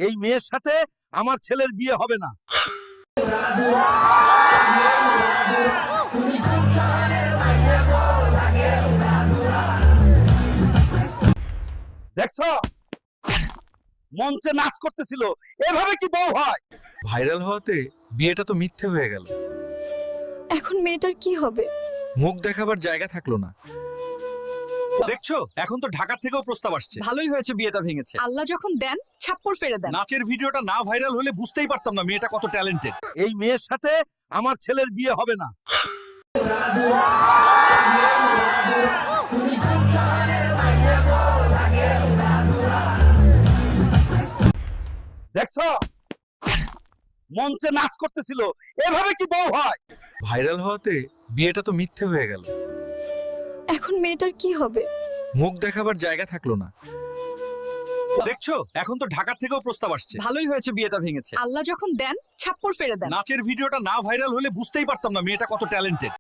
এই মেয়ের সাথে আমার ছেলের বিয়ে হবে না। দেখছো, মঞ্চে নাচ করতেছিল, এভাবে কি বউ হয়? ভাইরাল হওয়াতে বিয়েটা তো মিথ্যে হয়ে গেল। এখন মেয়েটার কি হবে? মুখ দেখাবার জায়গা থাকলো না। দেখছো, এখন তো ঢাকা থেকেও প্রস্তাব আসছে। ভালোই হয়েছে বিয়েটা ভেঙেছে। আল্লাহ যখন দেন ছাপ্পর ফেরে দেন। নাচের ভিডিওটা না ভাইরাল হলে বুঝতেই পারতাম না মেয়েটা কত ট্যালেন্টেড। এই মেয়ের সাথে আমার ছেলের বিয়ে হবে না। দেখছো, মঞ্চে নাচ করতেছিল, এভাবে কি বউ হয়? ভাইরাল হওয়াতে বিয়েটা তো মিথ্যে হয়ে গেল। এখন মেয়েটার কি হবে? মুখ দেখাবার জায়গা থাকলো না। দেখছো, এখন তো ঢাকা থেকেও প্রস্তাব আসছে। ভালোই হয়েছে বিয়েটা ভেঙেছে। আল্লাহ যখন দেন ছাপ্পর ফেরে দেন। নাচের ভিডিওটা না ভাইরাল হলে বুঝতেই পারতাম না মেয়েটা কত ট্যালেন্টেড।